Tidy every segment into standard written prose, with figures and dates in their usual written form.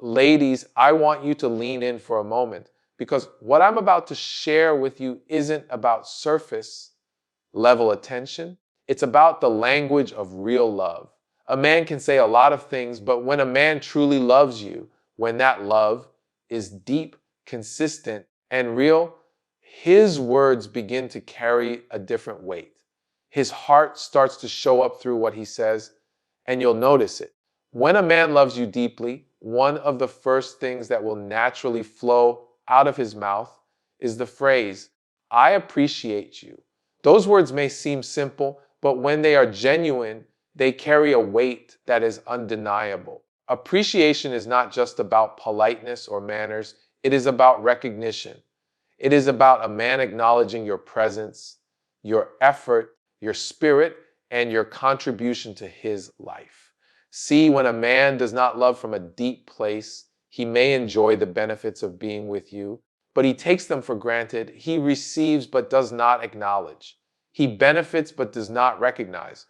ladies, I want you to lean in for a moment because what I'm about to share with you isn't about surface level attention. It's about the language of real love. A man can say a lot of things, but when a man truly loves you, when that love is deep, consistent, and real, his words begin to carry a different weight. His heart starts to show up through what he says, and you'll notice it. When a man loves you deeply, one of the first things that will naturally flow out of his mouth is the phrase, I appreciate you. Those words may seem simple, but when they are genuine, they carry a weight that is undeniable. Appreciation is not just about politeness or manners, it is about recognition. It is about a man acknowledging your presence, your effort, your spirit, and your contribution to his life. See, when a man does not love from a deep place, he may enjoy the benefits of being with you, but he takes them for granted. He receives but does not acknowledge. He benefits but does not recognize.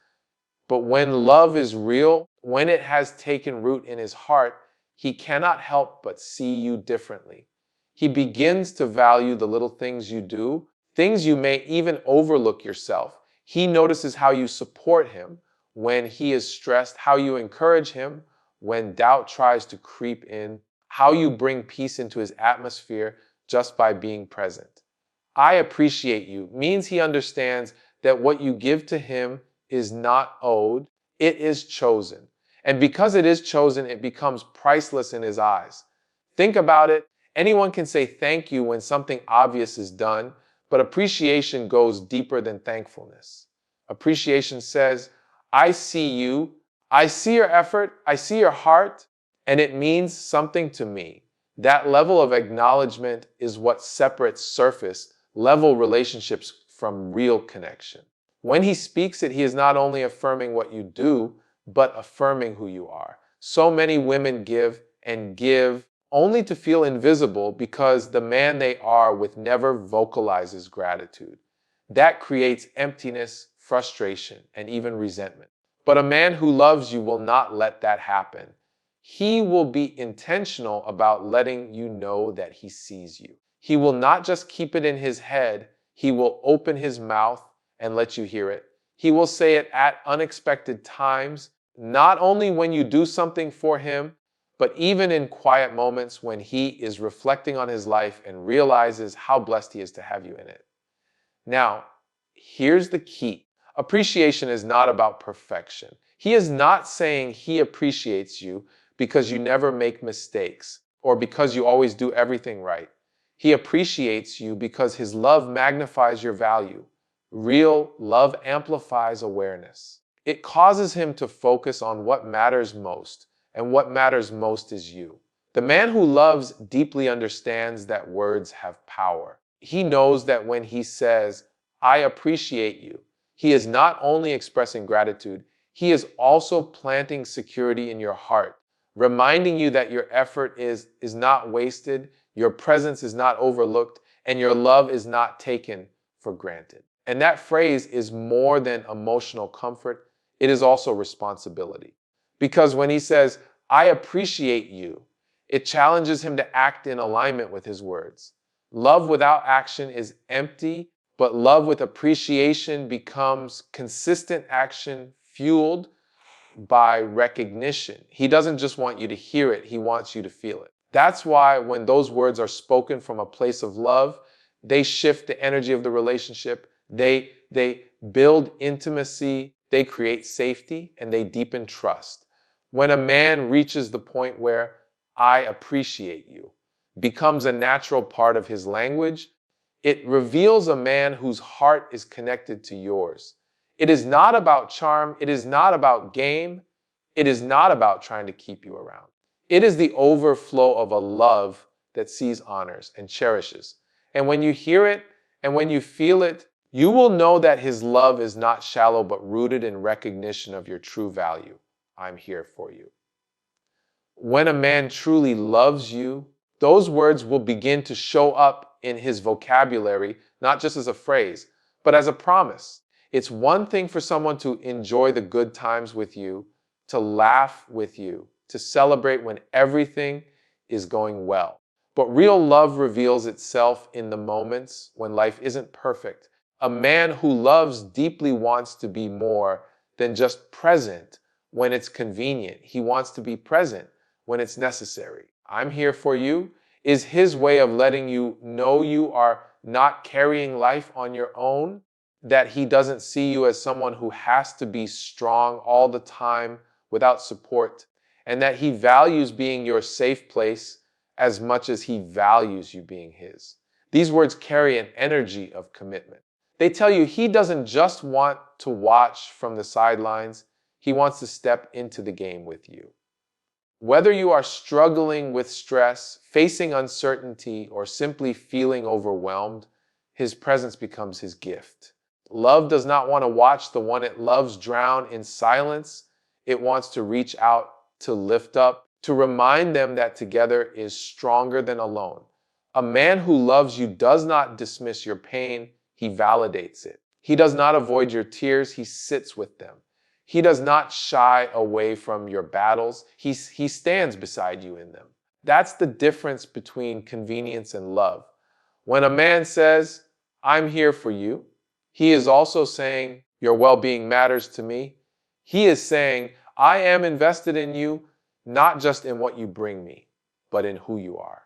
But when love is real, when it has taken root in his heart, he cannot help but see you differently. He begins to value the little things you do, things you may even overlook yourself. He notices how you support him when he is stressed, how you encourage him when doubt tries to creep in, how you bring peace into his atmosphere just by being present. I appreciate you means he understands that what you give to him is not owed, it is chosen. And because it is chosen, it becomes priceless in his eyes. Think about it. Anyone can say thank you when something obvious is done, but appreciation goes deeper than thankfulness. Appreciation says, I see you, I see your effort, I see your heart, and it means something to me. That level of acknowledgement is what separates surface level relationships from real connection. When he speaks it, he is not only affirming what you do, but affirming who you are. So many women give and give only to feel invisible because the man they are with never vocalizes gratitude. That creates emptiness, frustration, and even resentment. But a man who loves you will not let that happen. He will be intentional about letting you know that he sees you. He will not just keep it in his head, he will open his mouth and let you hear it. He will say it at unexpected times, not only when you do something for him, but even in quiet moments when he is reflecting on his life and realizes how blessed he is to have you in it. Now, here's the key. Appreciation is not about perfection. He is not saying he appreciates you because you never make mistakes or because you always do everything right. He appreciates you because his love magnifies your value. Real love amplifies awareness. It causes him to focus on what matters most, and what matters most is you. The man who loves deeply understands that words have power. He knows that when he says, I appreciate you, he is not only expressing gratitude, he is also planting security in your heart, reminding you that your effort is not wasted, your presence is not overlooked, and your love is not taken for granted. And that phrase is more than emotional comfort, it is also responsibility. Because when he says, I appreciate you, it challenges him to act in alignment with his words. Love without action is empty, but love with appreciation becomes consistent action fueled by recognition. He doesn't just want you to hear it, he wants you to feel it. That's why when those words are spoken from a place of love, they shift the energy of the relationship. They build intimacy, they create safety, and they deepen trust. When a man reaches the point where I appreciate you becomes a natural part of his language, it reveals a man whose heart is connected to yours. It is not about charm, it is not about game, it is not about trying to keep you around. It is the overflow of a love that sees, honors, and cherishes. And when you hear it and when you feel it, you will know that his love is not shallow but rooted in recognition of your true value. I'm here for you. When a man truly loves you, those words will begin to show up in his vocabulary, not just as a phrase, but as a promise. It's one thing for someone to enjoy the good times with you, to laugh with you, to celebrate when everything is going well. But real love reveals itself in the moments when life isn't perfect. A man who loves deeply wants to be more than just present when it's convenient. He wants to be present when it's necessary. I'm here for you is his way of letting you know you are not carrying life on your own, that he doesn't see you as someone who has to be strong all the time without support, and that he values being your safe place as much as he values you being his. These words carry an energy of commitment. They tell you he doesn't just want to watch from the sidelines, he wants to step into the game with you. Whether you are struggling with stress, facing uncertainty, or simply feeling overwhelmed, his presence becomes his gift. Love does not want to watch the one it loves drown in silence. It wants to reach out, to lift up, to remind them that together is stronger than alone. A man who loves you does not dismiss your pain, he validates it. He does not avoid your tears, he sits with them. He does not shy away from your battles. He stands beside you in them. That's the difference between convenience and love. When a man says, I'm here for you, he is also saying, your well-being matters to me. He is saying, I am invested in you, not just in what you bring me, but in who you are.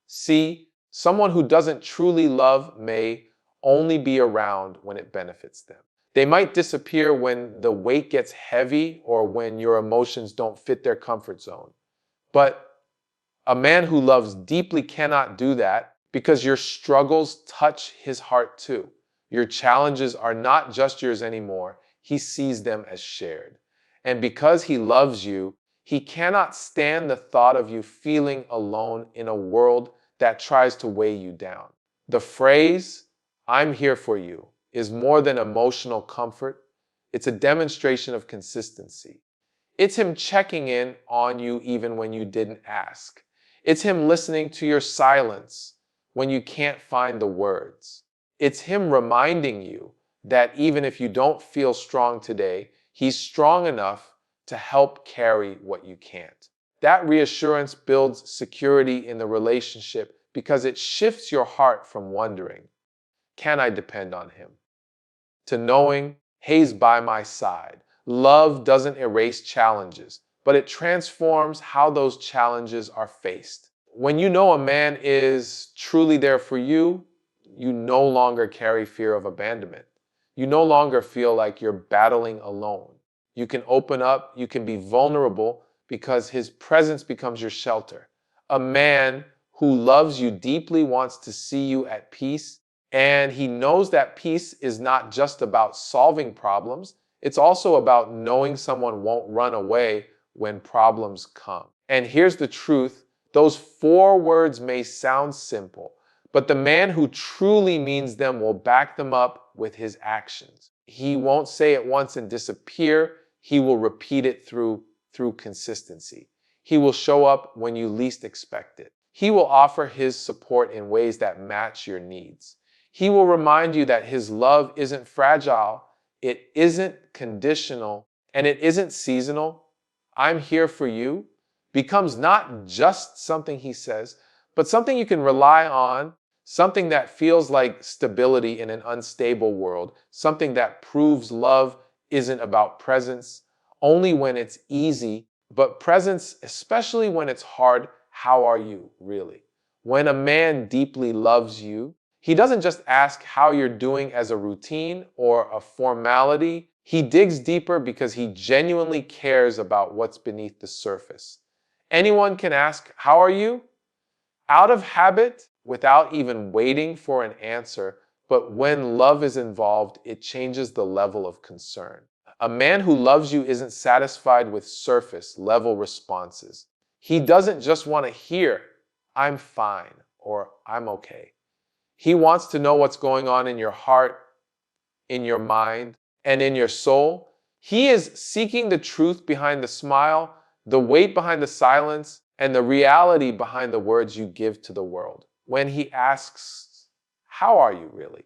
See, someone who doesn't truly love may only be around when it benefits them. They might disappear when the weight gets heavy or when your emotions don't fit their comfort zone. But a man who loves deeply cannot do that because your struggles touch his heart too. Your challenges are not just yours anymore. He sees them as shared. And because he loves you, he cannot stand the thought of you feeling alone in a world that tries to weigh you down. The phrase, I'm here for you, is more than emotional comfort. It's a demonstration of consistency. It's him checking in on you even when you didn't ask. It's him listening to your silence when you can't find the words. It's him reminding you that even if you don't feel strong today, he's strong enough to help carry what you can't. That reassurance builds security in the relationship because it shifts your heart from wondering, can I depend on him, to knowing, he's by my side. Love doesn't erase challenges, but it transforms how those challenges are faced. When you know a man is truly there for you, you no longer carry fear of abandonment. You no longer feel like you're battling alone. You can open up, you can be vulnerable because his presence becomes your shelter. A man who loves you deeply wants to see you at peace, and he knows that peace is not just about solving problems, it's also about knowing someone won't run away when problems come. And here's the truth, those 4 words may sound simple, but the man who truly means them will back them up with his actions. He won't say it once and disappear. He will repeat it through consistency. He will show up when you least expect it. He will offer his support in ways that match your needs. He will remind you that his love isn't fragile, it isn't conditional, and it isn't seasonal. I'm here for you becomes not just something he says, but something you can rely on, something that feels like stability in an unstable world, something that proves love isn't about presence only when it's easy, but presence, especially when it's hard. How are you, really? When a man deeply loves you, he doesn't just ask how you're doing as a routine or a formality. He digs deeper because he genuinely cares about what's beneath the surface. Anyone can ask, how are you? Out of habit, without even waiting for an answer, but when love is involved, it changes the level of concern. A man who loves you isn't satisfied with surface level responses. He doesn't just want to hear, I'm fine, or I'm okay. He wants to know what's going on in your heart, in your mind, and in your soul. He is seeking the truth behind the smile, the weight behind the silence, and the reality behind the words you give to the world. When he asks, how are you really?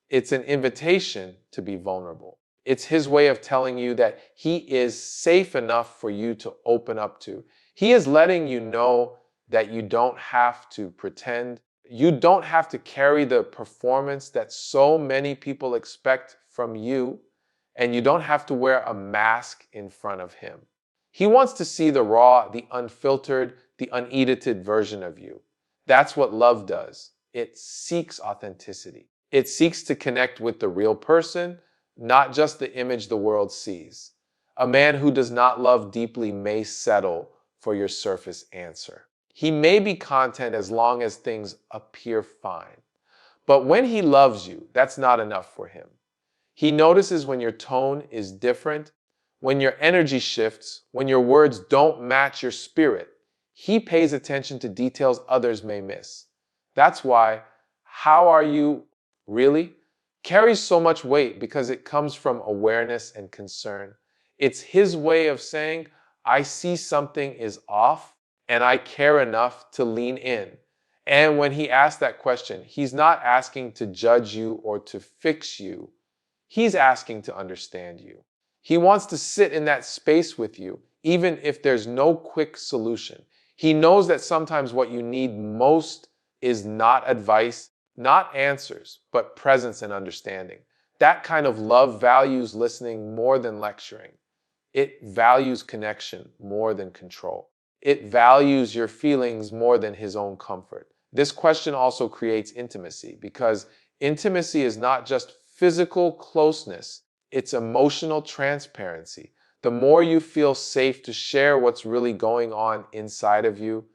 It's an invitation to be vulnerable. It's his way of telling you that he is safe enough for you to open up to. He is letting you know that you don't have to pretend. You don't have to carry the performance that so many people expect from you, and you don't have to wear a mask in front of him. He wants to see the raw, the unfiltered, the unedited version of you. That's what love does. It seeks authenticity. It seeks to connect with the real person, not just the image the world sees. A man who does not love deeply may settle for your surface answer. He may be content as long as things appear fine. But when he loves you, that's not enough for him. He notices when your tone is different, when your energy shifts, when your words don't match your spirit. He pays attention to details others may miss. That's why, how are you really? Carries so much weight because it comes from awareness and concern. It's his way of saying, I see something is off and I care enough to lean in. And when he asks that question, he's not asking to judge you or to fix you. He's asking to understand you. He wants to sit in that space with you, even if there's no quick solution. He knows that sometimes what you need most is not advice, not answers, but presence and understanding. That kind of love values listening more than lecturing. It values connection more than control. It values your feelings more than his own comfort. This question also creates intimacy because intimacy is not just physical closeness, it's emotional transparency. The more you feel safe to share what's really going on inside of you,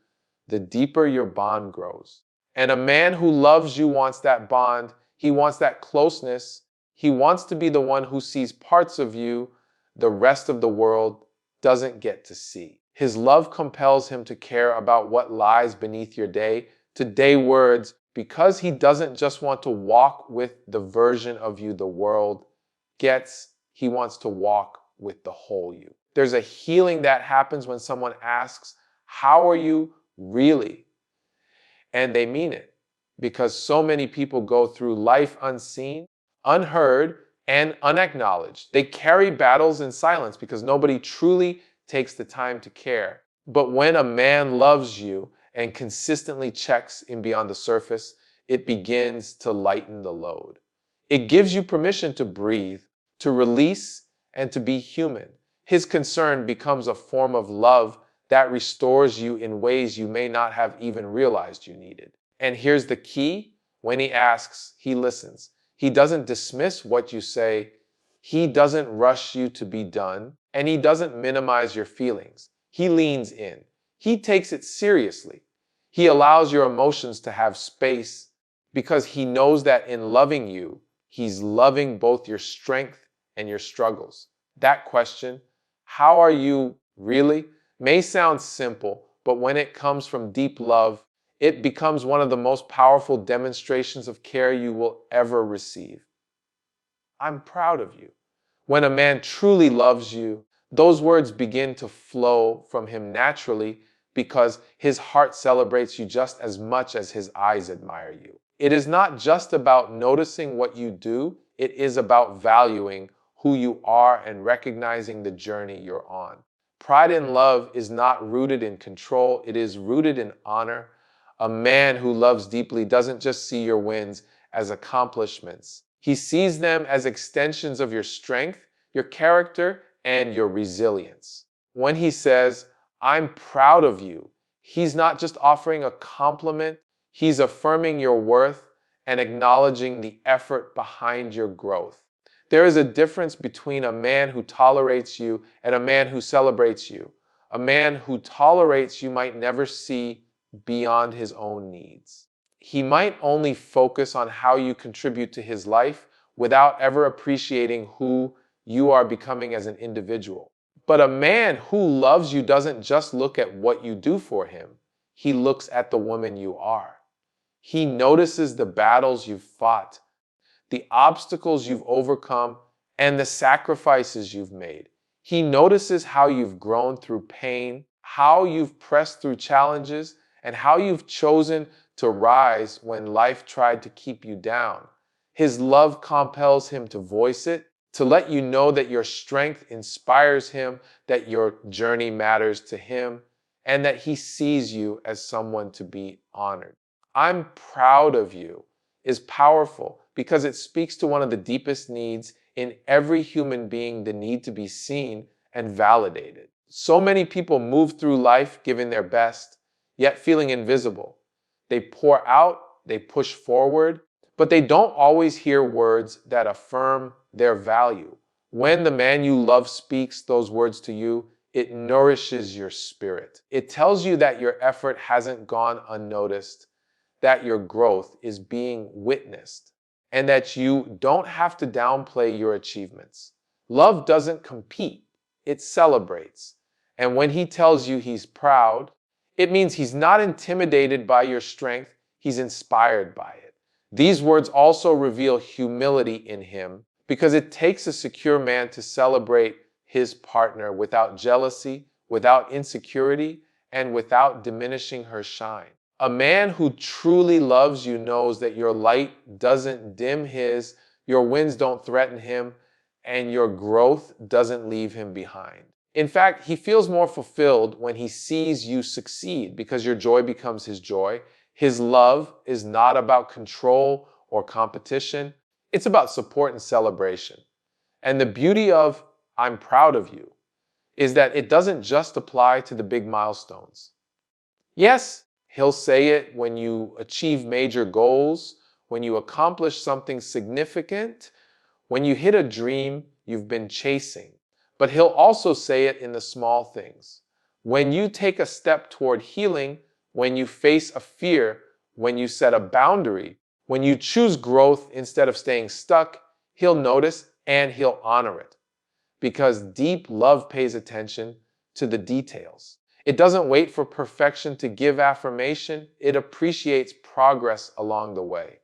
the deeper your bond grows. And a man who loves you wants that bond. He wants that closeness. He wants to be the one who sees parts of you the rest of the world doesn't get to see. His love compels him to care about what lies beneath your day-to-day words because he doesn't just want to walk with the version of you the world gets. He wants to walk with the whole you. There's a healing that happens when someone asks, how are you really? And they mean it because so many people go through life unseen, unheard, and unacknowledged. They carry battles in silence because nobody truly takes the time to care. But when a man loves you and consistently checks in beyond the surface, it begins to lighten the load. It gives you permission to breathe, to release, and to be human. His concern becomes a form of love that restores you in ways you may not have even realized you needed. And here's the key. When he asks, he listens. He doesn't dismiss what you say. He doesn't rush you to be done. And he doesn't minimize your feelings. He leans in. He takes it seriously. He allows your emotions to have space because he knows that in loving you, he's loving both your strength and your struggles. That question, how are you really, may sound simple, but when it comes from deep love, it becomes one of the most powerful demonstrations of care you will ever receive. I'm proud of you. When a man truly loves you, those words begin to flow from him naturally because his heart celebrates you just as much as his eyes admire you. It is not just about noticing what you do, it is about valuing who you are and recognizing the journey you're on. Pride in love is not rooted in control, it is rooted in honor. A man who loves deeply doesn't just see your wins as accomplishments. He sees them as extensions of your strength, your character, and your resilience. When he says, I'm proud of you, he's not just offering a compliment, he's affirming your worth and acknowledging the effort behind your growth. There is a difference between a man who tolerates you and a man who celebrates you. A man who tolerates you might never see beyond his own needs. He might only focus on how you contribute to his life without ever appreciating who you are becoming as an individual. But a man who loves you doesn't just look at what you do for him. He looks at the woman you are. He notices the battles you've fought, the obstacles you've overcome, and the sacrifices you've made. He notices how you've grown through pain, how you've pressed through challenges, and how you've chosen to rise when life tried to keep you down. His love compels him to voice it, to let you know that your strength inspires him, that your journey matters to him, and that he sees you as someone to be honored. I'm proud of you is powerful because it speaks to one of the deepest needs in every human being, the need to be seen and validated. So many people move through life giving their best, yet feeling invisible. They pour out, they push forward, but they don't always hear words that affirm their value. When the man you love speaks those words to you, it nourishes your spirit. It tells you that your effort hasn't gone unnoticed, that your growth is being witnessed, and that you don't have to downplay your achievements. Love doesn't compete, it celebrates. And when he tells you he's proud, it means he's not intimidated by your strength, he's inspired by it. These words also reveal humility in him because it takes a secure man to celebrate his partner without jealousy, without insecurity, and without diminishing her shine. A man who truly loves you knows that your light doesn't dim his, your wins don't threaten him, and your growth doesn't leave him behind. In fact, he feels more fulfilled when he sees you succeed because your joy becomes his joy. His love is not about control or competition. It's about support and celebration. And the beauty of I'm proud of you is that it doesn't just apply to the big milestones. Yes, he'll say it when you achieve major goals, when you accomplish something significant, when you hit a dream you've been chasing. But he'll also say it in the small things. When you take a step toward healing, when you face a fear, when you set a boundary, when you choose growth instead of staying stuck, he'll notice and he'll honor it. Because deep love pays attention to the details. It doesn't wait for perfection to give affirmation, it appreciates progress along the way.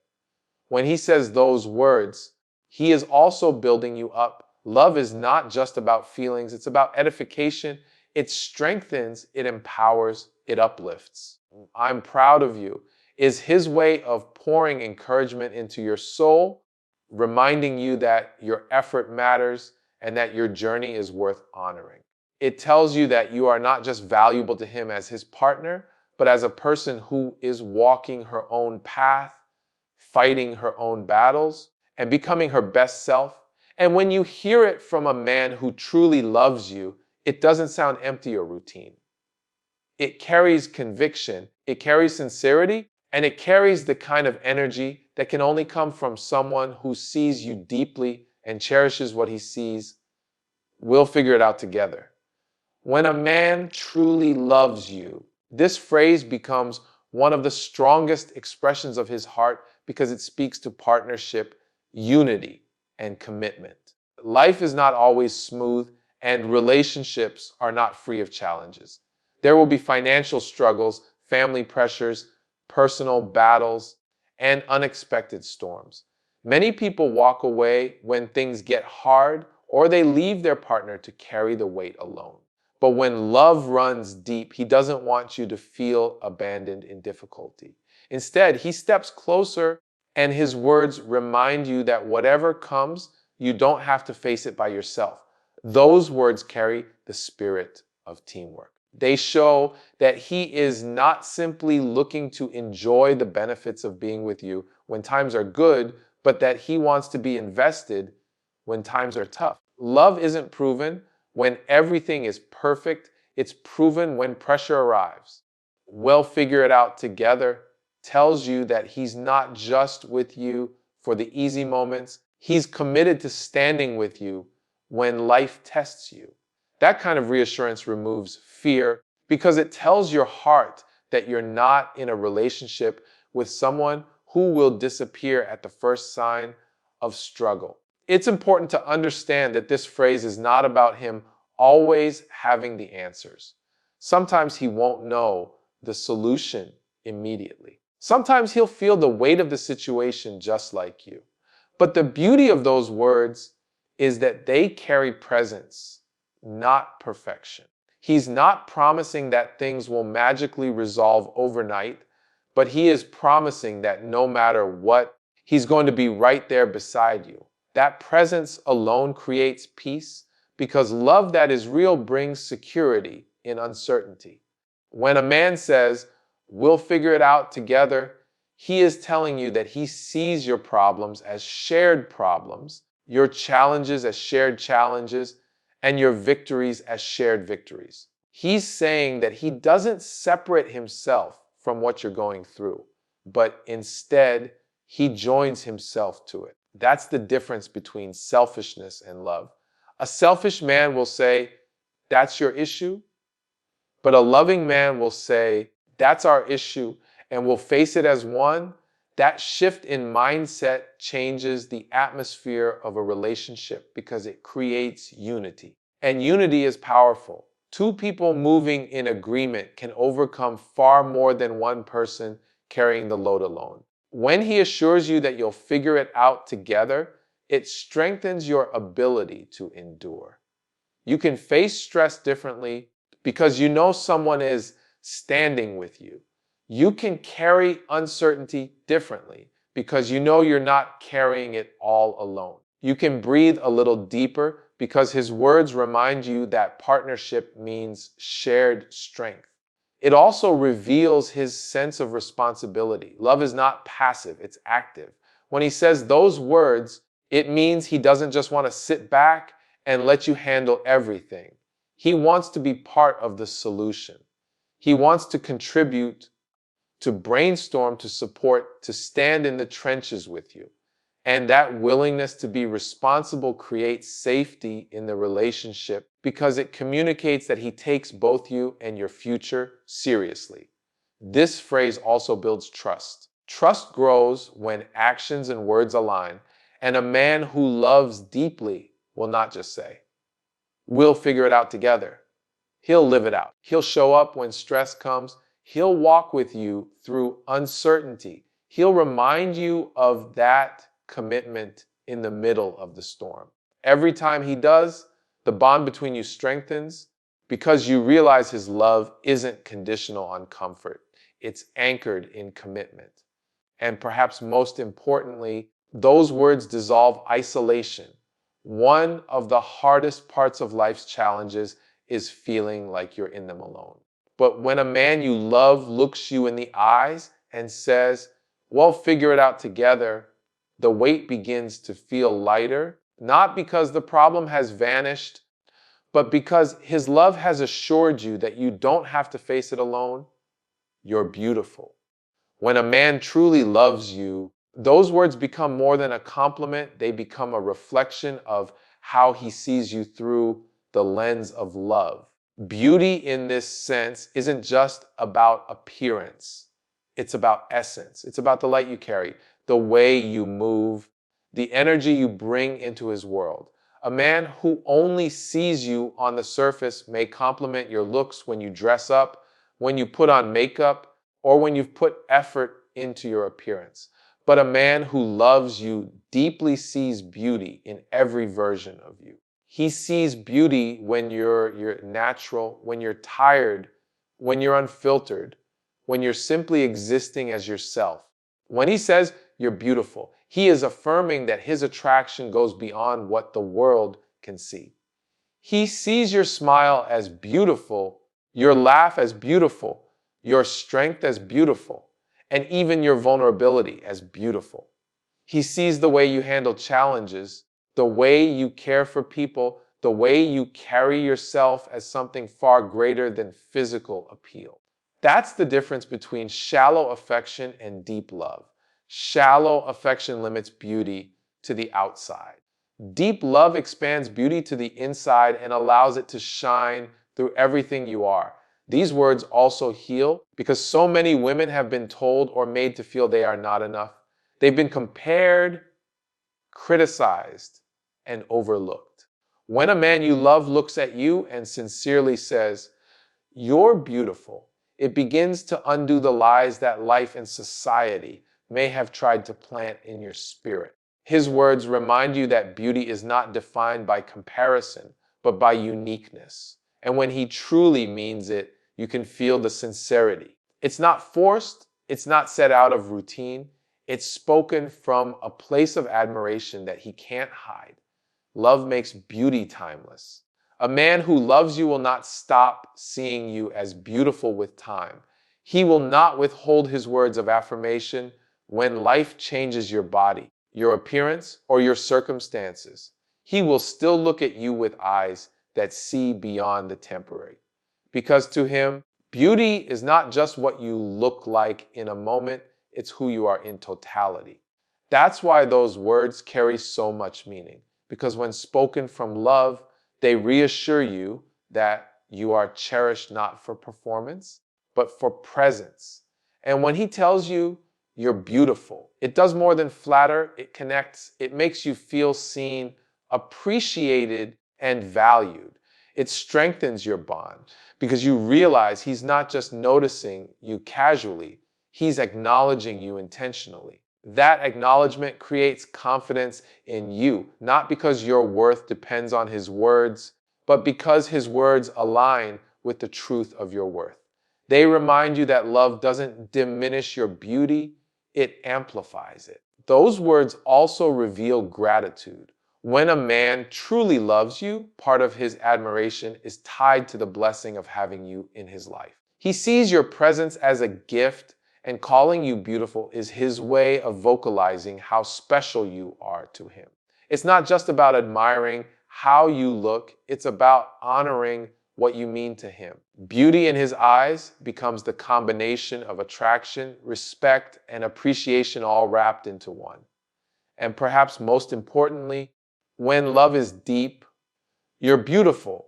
When he says those words, he is also building you up. Love is not just about feelings, it's about edification. It strengthens, it empowers, it uplifts. I'm proud of you is his way of pouring encouragement into your soul, reminding you that your effort matters and that your journey is worth honoring. It tells you that you are not just valuable to him as his partner, but as a person who is walking her own path, fighting her own battles, and becoming her best self. And when you hear it from a man who truly loves you, it doesn't sound empty or routine. It carries conviction, it carries sincerity, and it carries the kind of energy that can only come from someone who sees you deeply and cherishes what he sees. We'll figure it out together. When a man truly loves you, this phrase becomes one of the strongest expressions of his heart because it speaks to partnership, unity, and commitment. Life is not always smooth, and relationships are not free of challenges. There will be financial struggles, family pressures, personal battles, and unexpected storms. Many people walk away when things get hard, or they leave their partner to carry the weight alone. But when love runs deep, he doesn't want you to feel abandoned in difficulty. Instead, he steps closer and his words remind you that whatever comes, you don't have to face it by yourself. Those words carry the spirit of teamwork. They show that he is not simply looking to enjoy the benefits of being with you when times are good, but that he wants to be invested when times are tough. Love isn't proven when everything is perfect, it's proven when pressure arrives. We'll figure it out together tells you that he's not just with you for the easy moments, he's committed to standing with you when life tests you. That kind of reassurance removes fear because it tells your heart that you're not in a relationship with someone who will disappear at the first sign of struggle. It's important to understand that this phrase is not about him always having the answers. Sometimes he won't know the solution immediately. Sometimes he'll feel the weight of the situation just like you. But the beauty of those words is that they carry presence, not perfection. He's not promising that things will magically resolve overnight, but he is promising that no matter what, he's going to be right there beside you. That presence alone creates peace because love that is real brings security in uncertainty. When a man says, "We'll figure it out together," he is telling you that he sees your problems as shared problems, your challenges as shared challenges, and your victories as shared victories. He's saying that he doesn't separate himself from what you're going through, but instead, he joins himself to it. That's the difference between selfishness and love. A selfish man will say, "That's your issue," but a loving man will say, "That's our issue," and will face it as one. That shift in mindset changes the atmosphere of a relationship because it creates unity. And unity is powerful. Two people moving in agreement can overcome far more than one person carrying the load alone. When he assures you that you'll figure it out together, it strengthens your ability to endure. You can face stress differently because you know someone is standing with you. You can carry uncertainty differently because you know you're not carrying it all alone. You can breathe a little deeper because his words remind you that partnership means shared strength. It also reveals his sense of responsibility. Love is not passive, it's active. When he says those words, it means he doesn't just want to sit back and let you handle everything. He wants to be part of the solution. He wants to contribute, to brainstorm, to support, to stand in the trenches with you. And that willingness to be responsible creates safety in the relationship because it communicates that he takes both you and your future seriously. This phrase also builds trust. Trust grows when actions and words align, and a man who loves deeply will not just say, "We'll figure it out together." He'll live it out. He'll show up when stress comes. He'll walk with you through uncertainty. He'll remind you of that commitment in the middle of the storm. Every time he does, the bond between you strengthens because you realize his love isn't conditional on comfort. It's anchored in commitment. And perhaps most importantly, those words dissolve isolation. One of the hardest parts of life's challenges is feeling like you're in them alone. But when a man you love looks you in the eyes and says, "Well, figure it out together," the weight begins to feel lighter, not because the problem has vanished, but because his love has assured you that you don't have to face it alone. You're beautiful. When a man truly loves you, those words become more than a compliment. They become a reflection of how he sees you through the lens of love. Beauty in this sense isn't just about appearance. It's about essence. It's about the light you carry, the way you move, the energy you bring into his world. A man who only sees you on the surface may compliment your looks when you dress up, when you put on makeup, or when you've put effort into your appearance. But a man who loves you deeply sees beauty in every version of you. He sees beauty when you're natural, when you're tired, when you're unfiltered, when you're simply existing as yourself. When he says you're beautiful, he is affirming that his attraction goes beyond what the world can see. He sees your smile as beautiful, your laugh as beautiful, your strength as beautiful, and even your vulnerability as beautiful. He sees the way you handle challenges, the way you care for people, the way you carry yourself as something far greater than physical appeal. That's the difference between shallow affection and deep love. Shallow affection limits beauty to the outside. Deep love expands beauty to the inside and allows it to shine through everything you are. These words also heal because so many women have been told or made to feel they are not enough. They've been compared, criticized, and overlooked. When a man you love looks at you and sincerely says, "You're beautiful," it begins to undo the lies that life and society may have tried to plant in your spirit. His words remind you that beauty is not defined by comparison, but by uniqueness. And when he truly means it, you can feel the sincerity. It's not forced, it's not set out of routine, it's spoken from a place of admiration that he can't hide. Love makes beauty timeless. A man who loves you will not stop seeing you as beautiful with time. He will not withhold his words of affirmation when life changes your body, your appearance, or your circumstances. He will still look at you with eyes that see beyond the temporary. Because to him, beauty is not just what you look like in a moment, it's who you are in totality. That's why those words carry so much meaning. Because when spoken from love, they reassure you that you are cherished not for performance, but for presence. And when he tells you you're beautiful, it does more than flatter, it connects, it makes you feel seen, appreciated, and valued. It strengthens your bond because you realize he's not just noticing you casually, he's acknowledging you intentionally. That acknowledgement creates confidence in you, not because your worth depends on his words, but because his words align with the truth of your worth. They remind you that love doesn't diminish your beauty, it amplifies it. Those words also reveal gratitude. When a man truly loves you, part of his admiration is tied to the blessing of having you in his life. He sees your presence as a gift, and calling you beautiful is his way of vocalizing how special you are to him. It's not just about admiring how you look, it's about honoring what you mean to him. Beauty in his eyes becomes the combination of attraction, respect, and appreciation all wrapped into one. And perhaps most importantly, when love is deep, you're beautiful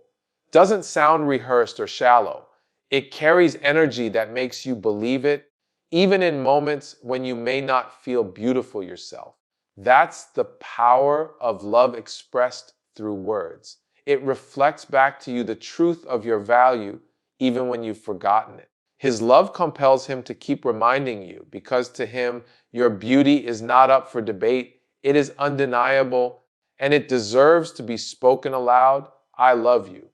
doesn't sound rehearsed or shallow. It carries energy that makes you believe it, even in moments when you may not feel beautiful yourself. That's the power of love expressed through words. It reflects back to you the truth of your value, even when you've forgotten it. His love compels him to keep reminding you because to him, your beauty is not up for debate. It is undeniable and it deserves to be spoken aloud. I love you.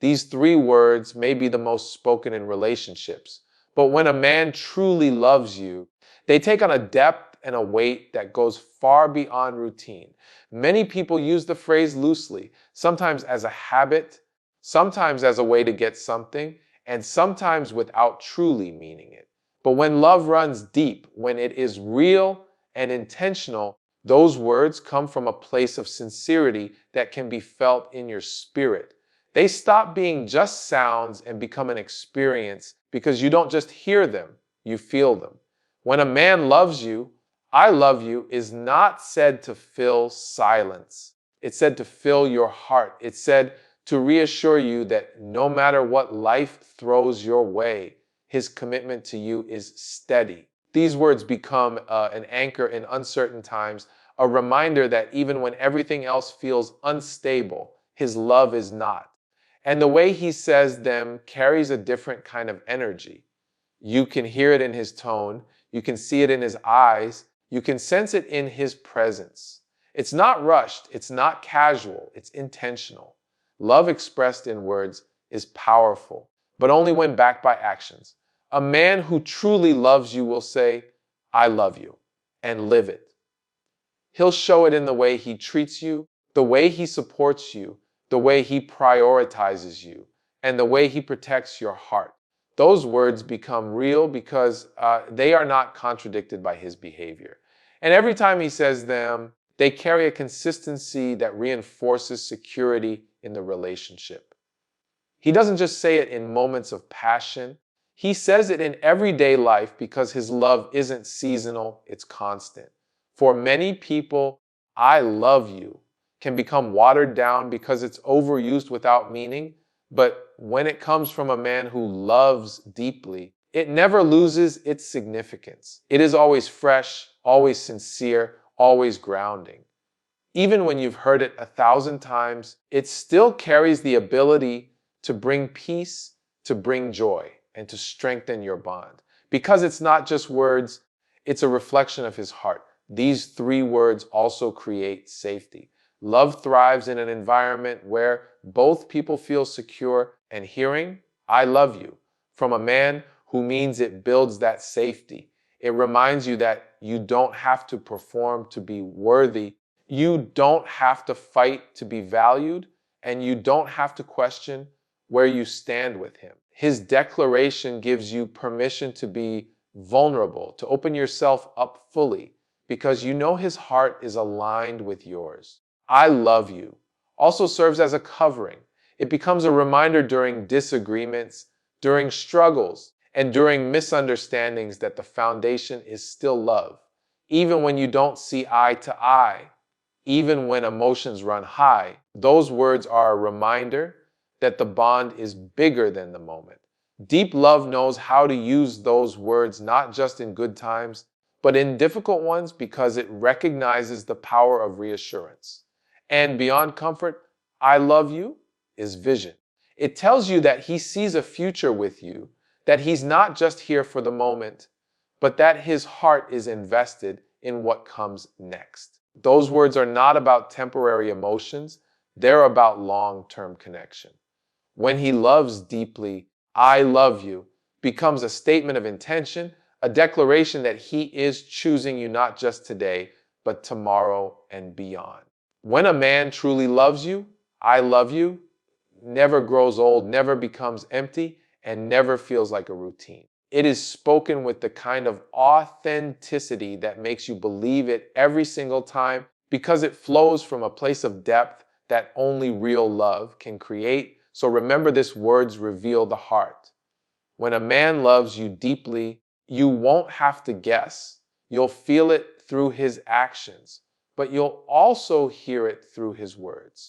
These three words may be the most spoken in relationships, but when a man truly loves you, they take on a depth and a weight that goes far beyond routine. Many people use the phrase loosely, sometimes as a habit, sometimes as a way to get something, and sometimes without truly meaning it. But when love runs deep, when it is real and intentional, those words come from a place of sincerity that can be felt in your spirit. They stop being just sounds and become an experience because you don't just hear them, you feel them. When a man loves you, I love you is not said to fill silence. It's said to fill your heart. It's said to reassure you that no matter what life throws your way, his commitment to you is steady. These words become an anchor in uncertain times, a reminder that even when everything else feels unstable, his love is not. And the way he says them carries a different kind of energy. You can hear it in his tone, you can see it in his eyes, you can sense it in his presence. It's not rushed, it's not casual, it's intentional. Love expressed in words is powerful, but only when backed by actions. A man who truly loves you will say, I love you, and live it. He'll show it in the way he treats you, the way he supports you, the way he prioritizes you, and the way he protects your heart. Those words become real because they are not contradicted by his behavior. And every time he says them, they carry a consistency that reinforces security in the relationship. He doesn't just say it in moments of passion. He says it in everyday life because his love isn't seasonal, it's constant. For many people, I love you can become watered down because it's overused without meaning. But when it comes from a man who loves deeply, it never loses its significance. It is always fresh, always sincere, always grounding. Even when you've heard it 1,000 times, it still carries the ability to bring peace, to bring joy, and to strengthen your bond. Because it's not just words, it's a reflection of his heart. These three words also create safety. Love thrives in an environment where both people feel secure, and hearing, I love you, from a man who means it builds that safety. It reminds you that you don't have to perform to be worthy. You don't have to fight to be valued, and you don't have to question where you stand with him. His declaration gives you permission to be vulnerable, to open yourself up fully, because you know his heart is aligned with yours. I love you also serves as a covering. It becomes a reminder during disagreements, during struggles, and during misunderstandings that the foundation is still love. Even when you don't see eye to eye, even when emotions run high, those words are a reminder that the bond is bigger than the moment. Deep love knows how to use those words not just in good times, but in difficult ones because it recognizes the power of reassurance. And beyond comfort, I love you is vision. It tells you that he sees a future with you, that he's not just here for the moment, but that his heart is invested in what comes next. Those words are not about temporary emotions, they're about long-term connection. When he loves deeply, I love you becomes a statement of intention, a declaration that he is choosing you not just today, but tomorrow and beyond. When a man truly loves you, I love you, never grows old, never becomes empty, and never feels like a routine. It is spoken with the kind of authenticity that makes you believe it every single time because it flows from a place of depth that only real love can create. So remember, this words reveal the heart. When a man loves you deeply, you won't have to guess. You'll feel it through his actions, but you'll also hear it through his words.